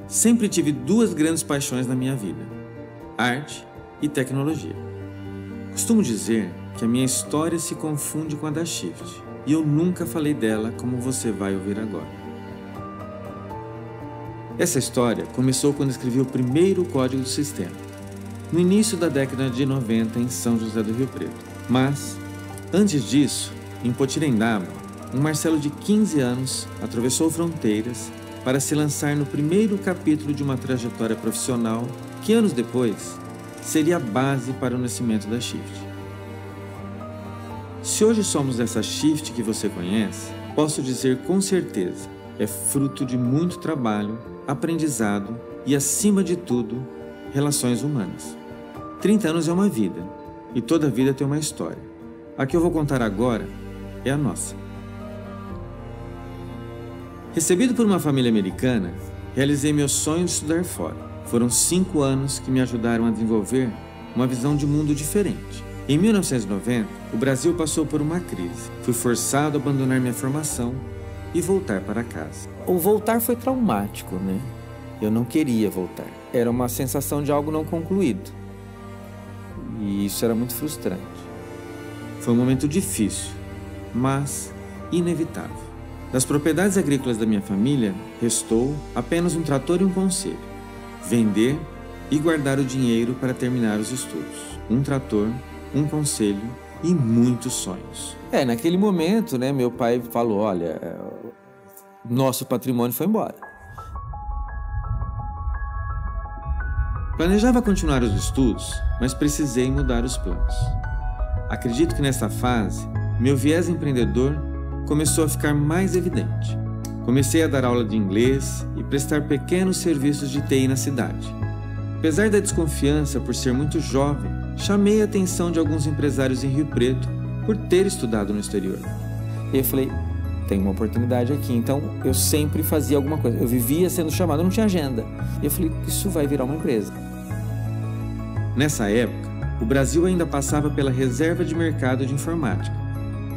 Sempre tive duas grandes paixões na minha vida: arte e tecnologia. Costumo dizer que a minha história se confunde com a da Shift, e eu nunca falei dela como você vai ouvir agora. Essa história começou quando escrevi o primeiro código do sistema, no início da década de 90 em São José do Rio Preto. Mas, antes disso, em Potirendaba, um Marcelo de 15 anos atravessou fronteiras para se lançar no primeiro capítulo de uma trajetória profissional que, anos depois, seria a base para o nascimento da Shift. Se hoje somos essa Shift que você conhece, posso dizer com certeza, é fruto de muito trabalho, aprendizado e, acima de tudo, relações humanas. 30 anos é uma vida, e toda vida tem uma história. A que eu vou contar agora é a nossa. Recebido por uma família americana, realizei meu sonho de estudar fora. Foram 5 anos que me ajudaram a desenvolver uma visão de mundo diferente. Em 1990, o Brasil passou por uma crise. Fui forçado a abandonar minha formação e voltar para casa. O voltar foi traumático, né? Eu não queria voltar. Era uma sensação de algo não concluído. E isso era muito frustrante. Foi um momento difícil, mas inevitável. Das propriedades agrícolas da minha família, restou apenas um trator e um conselho: vender e guardar o dinheiro para terminar os estudos. Um trator, um conselho e muitos sonhos. Naquele momento, né, meu pai falou: olha, nosso patrimônio foi embora. Planejava continuar os estudos, mas precisei mudar os planos. Acredito que nessa fase, meu viés empreendedor começou a ficar mais evidente. Comecei a dar aula de inglês e prestar pequenos serviços de TI na cidade. Apesar da desconfiança por ser muito jovem, chamei a atenção de alguns empresários em Rio Preto por ter estudado no exterior. E eu falei: tem uma oportunidade aqui. Então eu sempre fazia alguma coisa. Eu vivia sendo chamado, eu não tinha agenda. E eu falei: isso vai virar uma empresa. Nessa época, o Brasil ainda passava pela reserva de mercado de informática,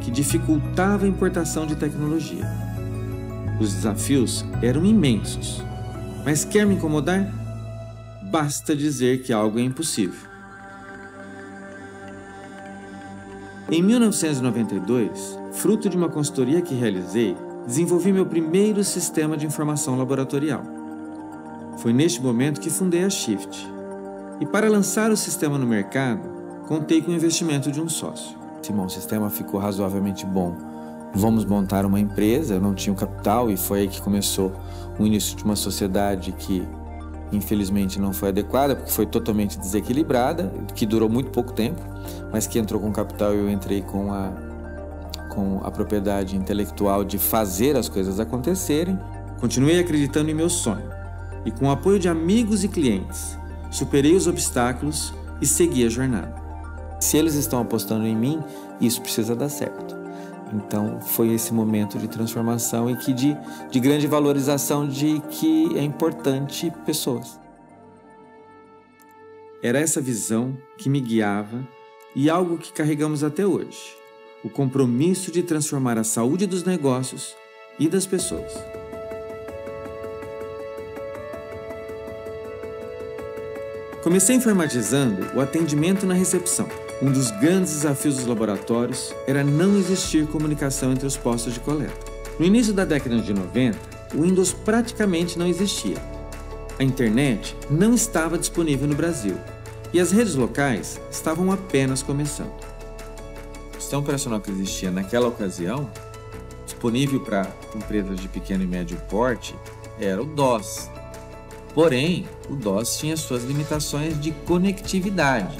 que dificultava a importação de tecnologia. Os desafios eram imensos, mas quer me incomodar? Basta dizer que algo é impossível. Em 1992, fruto de uma consultoria que realizei, desenvolvi meu primeiro sistema de informação laboratorial. Foi neste momento que fundei a Shift. E para lançar o sistema no mercado, contei com o investimento de um sócio. Simão, o sistema ficou razoavelmente bom. Vamos montar uma empresa. Eu não tinha o capital e foi aí que começou o início de uma sociedade que, infelizmente, não foi adequada, porque foi totalmente desequilibrada, que durou muito pouco tempo, mas que entrou com capital e eu entrei com a propriedade intelectual de fazer as coisas acontecerem. Continuei acreditando em meu sonho e, com o apoio de amigos e clientes, superei os obstáculos e segui a jornada. Se eles estão apostando em mim, isso precisa dar certo. Então foi esse momento de transformação e que de grande valorização de que é importante pessoas. Era essa visão que me guiava e algo que carregamos até hoje: o compromisso de transformar a saúde dos negócios e das pessoas. Comecei informatizando o atendimento na recepção. Um dos grandes desafios dos laboratórios era não existir comunicação entre os postos de coleta. No início da década de 90, o Windows praticamente não existia. A internet não estava disponível no Brasil e as redes locais estavam apenas começando. O sistema operacional que existia naquela ocasião, disponível para empresas de pequeno e médio porte, era o DOS. Porém, o DOS tinha suas limitações de conectividade.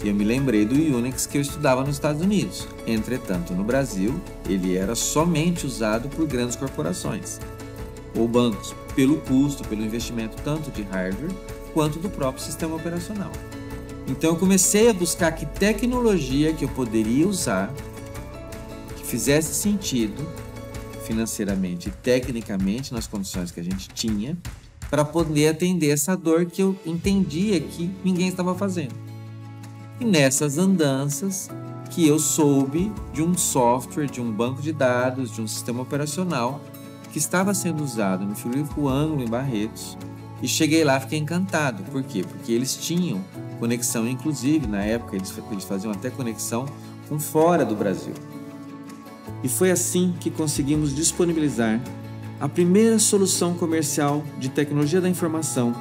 E eu me lembrei do Unix que eu estudava nos Estados Unidos. Entretanto, no Brasil, ele era somente usado por grandes corporações ou bancos, pelo custo, pelo investimento tanto de hardware quanto do próprio sistema operacional. Então eu comecei a buscar que tecnologia que eu poderia usar, que fizesse sentido financeiramente e tecnicamente nas condições que a gente tinha, para poder atender essa dor que eu entendia que ninguém estava fazendo. E nessas andanças que eu soube de um software, de um banco de dados, de um sistema operacional que estava sendo usado no frigorífico Anglo, em Barretos, E cheguei lá, fiquei encantado. Por quê? Porque eles tinham conexão, inclusive, na época, eles faziam até conexão com fora do Brasil. E foi assim que conseguimos disponibilizar a primeira solução comercial de tecnologia da informação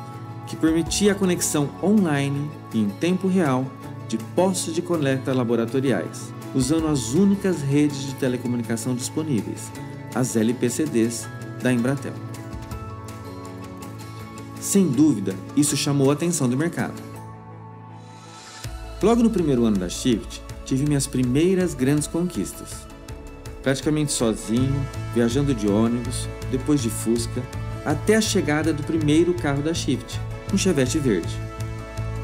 que permitia a conexão online e em tempo real de postos de coleta laboratoriais, usando as únicas redes de telecomunicação disponíveis, as LPCDs da Embratel. Sem dúvida, isso chamou a atenção do mercado. Logo no primeiro ano da Shift, tive minhas primeiras grandes conquistas. Praticamente sozinho, viajando de ônibus, depois de Fusca, até a chegada do primeiro carro da Shift, um Chevette verde.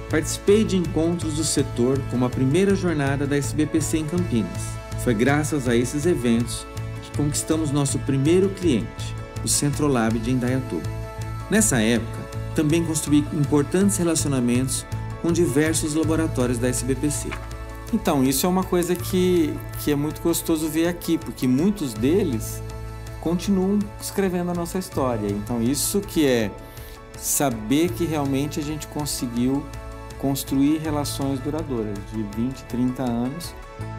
Participei de encontros do setor como a primeira jornada da SBPC em Campinas. Foi graças a esses eventos que conquistamos nosso primeiro cliente, o Centrolab de Indaiatuba. Nessa época, também construí importantes relacionamentos com diversos laboratórios da SBPC. Então, isso é uma coisa que é muito gostoso ver aqui, porque muitos deles continuam escrevendo a nossa história. Então, isso que é saber que realmente a gente conseguiu construir relações duradouras de 20, 30 anos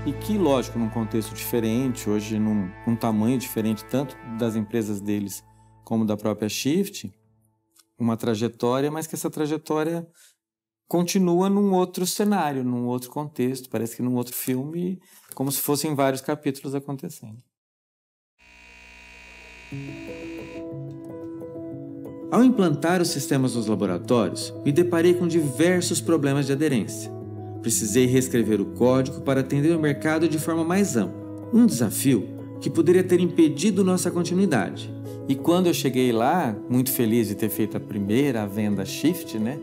e que, lógico, num contexto diferente, hoje num tamanho diferente, tanto das empresas deles como da própria Shift, uma trajetória, mas que essa trajetória continua num outro cenário, num outro contexto, parece que num outro filme, como se fossem vários capítulos acontecendo. Ao implantar os sistemas nos laboratórios, me deparei com diversos problemas de aderência. Precisei reescrever o código para atender o mercado de forma mais ampla. Um desafio que poderia ter impedido nossa continuidade. E quando eu cheguei lá, muito feliz de ter feito a primeira venda Shift, né,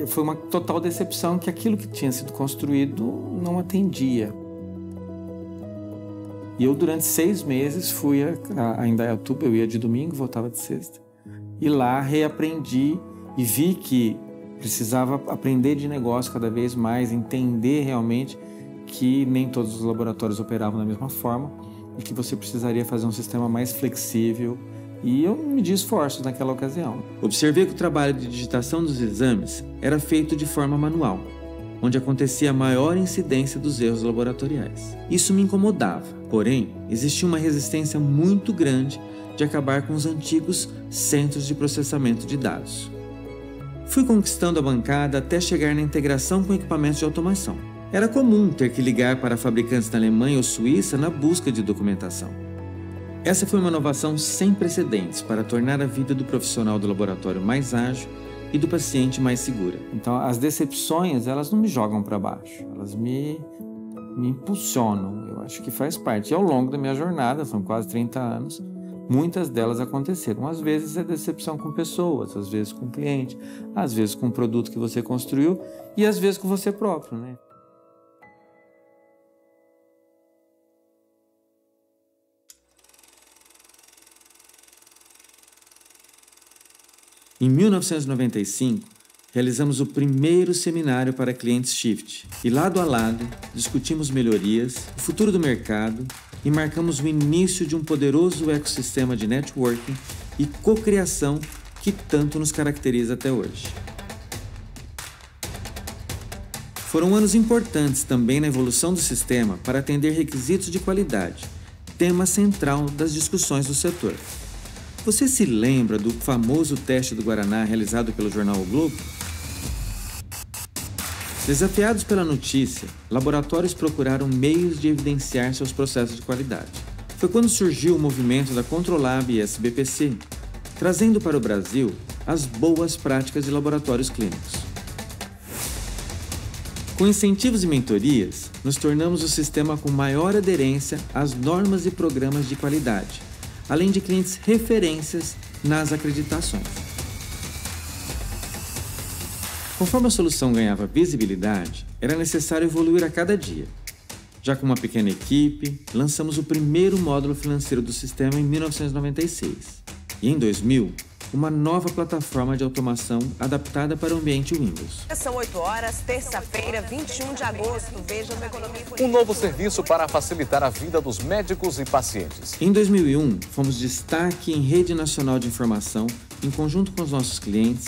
foi uma total decepção que aquilo que tinha sido construído não atendia. E eu, durante 6 meses, fui a Indaiatuba, eu ia de domingo, voltava de sexta. E lá reaprendi e vi que precisava aprender de negócio cada vez mais, entender realmente que nem todos os laboratórios operavam da mesma forma e que você precisaria fazer um sistema mais flexível. E eu medi esforços naquela ocasião. Observei que o trabalho de digitação dos exames era feito de forma manual, onde acontecia a maior incidência dos erros laboratoriais. Isso me incomodava, porém, existia uma resistência muito grande de acabar com os antigos centros de processamento de dados. Fui conquistando a bancada até chegar na integração com equipamentos de automação. Era comum ter que ligar para fabricantes da Alemanha ou Suíça na busca de documentação. Essa foi uma inovação sem precedentes para tornar a vida do profissional do laboratório mais ágil e do paciente mais segura. Então, as decepções, elas não me jogam para baixo, elas me impulsionam. Eu acho que faz parte. E ao longo da minha jornada, são quase 30 anos, muitas delas aconteceram. Às vezes é decepção com pessoas, às vezes com cliente, às vezes com o produto que você construiu e às vezes com você próprio, né? Em 1995, realizamos o primeiro seminário para clientes Shift e, lado a lado, discutimos melhorias, o futuro do mercado e marcamos o início de um poderoso ecossistema de networking e cocriação que tanto nos caracteriza até hoje. Foram anos importantes também na evolução do sistema para atender requisitos de qualidade, tema central das discussões do setor. Você se lembra do famoso teste do Guaraná realizado pelo jornal O Globo? Desafiados pela notícia, laboratórios procuraram meios de evidenciar seus processos de qualidade. Foi quando surgiu o movimento da Controlab e SBPC, trazendo para o Brasil as boas práticas de laboratórios clínicos. Com incentivos e mentorias, nos tornamos o sistema com maior aderência às normas e programas de qualidade, além de clientes referências nas acreditações. Conforme a solução ganhava visibilidade, era necessário evoluir a cada dia. Já com uma pequena equipe, lançamos o primeiro módulo financeiro do sistema em 1996. E em 2000, uma nova plataforma de automação adaptada para o ambiente Windows. São 8 horas, terça-feira, 21 de agosto. Veja no Economia. Um novo serviço para facilitar a vida dos médicos e pacientes. Em 2001, fomos destaque em rede nacional de informação, em conjunto com os nossos clientes,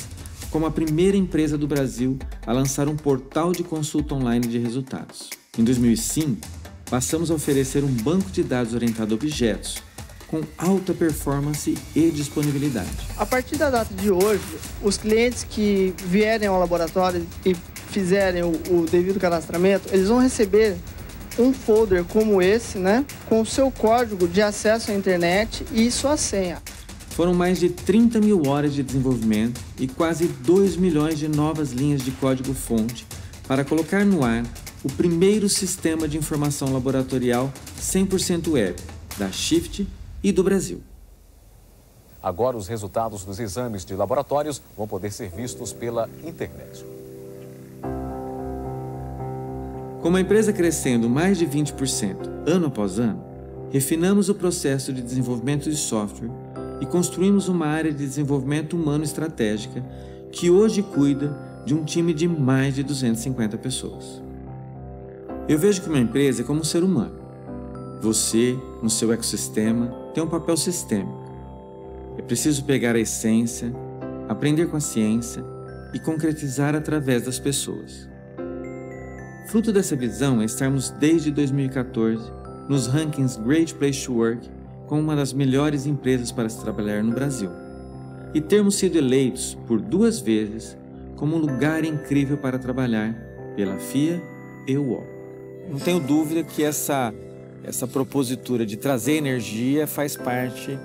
como a primeira empresa do Brasil a lançar um portal de consulta online de resultados. Em 2005, passamos a oferecer um banco de dados orientado a objetos, com alta performance e disponibilidade. A partir da data de hoje, os clientes que vierem ao laboratório e fizerem o devido cadastramento, eles vão receber um folder como esse, com o seu código de acesso à internet e sua senha. Foram mais de 30 mil horas de desenvolvimento e quase 2 milhões de novas linhas de código-fonte para colocar no ar o primeiro sistema de informação laboratorial 100% web da Shift e do Brasil. Agora, os resultados dos exames de laboratórios vão poder ser vistos pela internet. Com a empresa crescendo mais de 20% ano após ano, refinamos o processo de desenvolvimento de software e construímos uma área de desenvolvimento humano estratégica que hoje cuida de um time de mais de 250 pessoas. Eu vejo que uma empresa é como um ser humano. Você, no seu ecossistema, tem um papel sistêmico. É preciso pegar a essência, aprender com a ciência e concretizar através das pessoas. Fruto dessa visão é estarmos desde 2014 nos rankings Great Place to Work como uma das melhores empresas para se trabalhar no Brasil e termos sido eleitos por 2 vezes como um lugar incrível para trabalhar pela FIA e UOL. Não tenho dúvida que essa propositura de trazer energia faz parte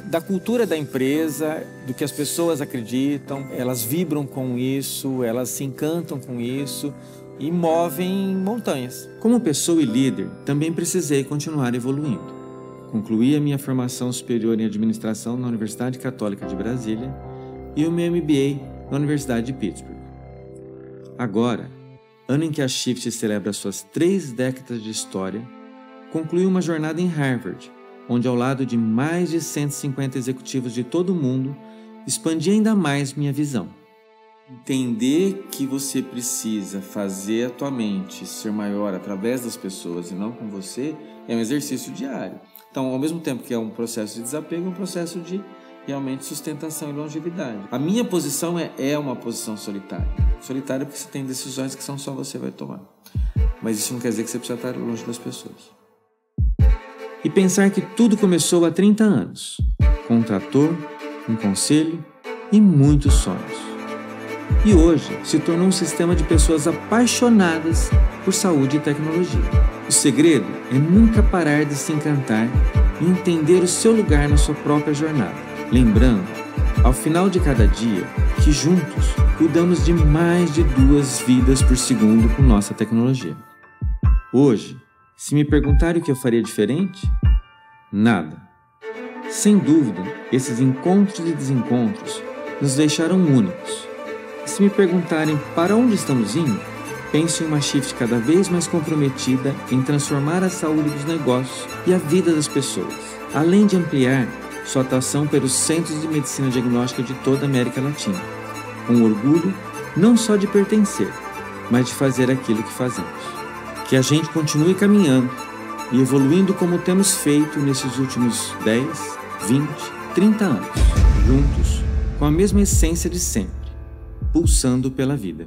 da cultura da empresa, do que as pessoas acreditam, elas vibram com isso, elas se encantam com isso e movem montanhas. Como pessoa e líder, também precisei continuar evoluindo. Concluí a minha formação superior em administração na Universidade Católica de Brasília e o meu MBA na Universidade de Pittsburgh. Agora, ano em que a Shift celebra suas 3 décadas de história, concluí uma jornada em Harvard, onde ao lado de mais de 150 executivos de todo o mundo, expandi ainda mais minha visão. Entender que você precisa fazer a tua mente ser maior através das pessoas e não com você é um exercício diário. Então, ao mesmo tempo que é um processo de desapego, é um processo de realmente sustentação e longevidade. A minha posição é uma posição solitária. Solitária porque você tem decisões que só você vai tomar. Mas isso não quer dizer que você precisa estar longe das pessoas. E pensar que tudo começou há 30 anos, com um trator, um conselho e muitos sonhos. E hoje se tornou um sistema de pessoas apaixonadas por saúde e tecnologia. O segredo é nunca parar de se encantar e entender o seu lugar na sua própria jornada. Lembrando, ao final de cada dia, que juntos cuidamos de mais de 2 vidas por segundo com nossa tecnologia. Hoje, se me perguntarem o que eu faria diferente, nada. Sem dúvida, esses encontros e desencontros nos deixaram únicos. E se me perguntarem para onde estamos indo, penso em uma Shift cada vez mais comprometida em transformar a saúde dos negócios e a vida das pessoas, além de ampliar sua atuação pelos centros de medicina diagnóstica de toda a América Latina, com orgulho não só de pertencer, mas de fazer aquilo que fazemos. Que a gente continue caminhando e evoluindo como temos feito nesses últimos 10, 20, 30 anos, juntos, com a mesma essência de sempre, pulsando pela vida.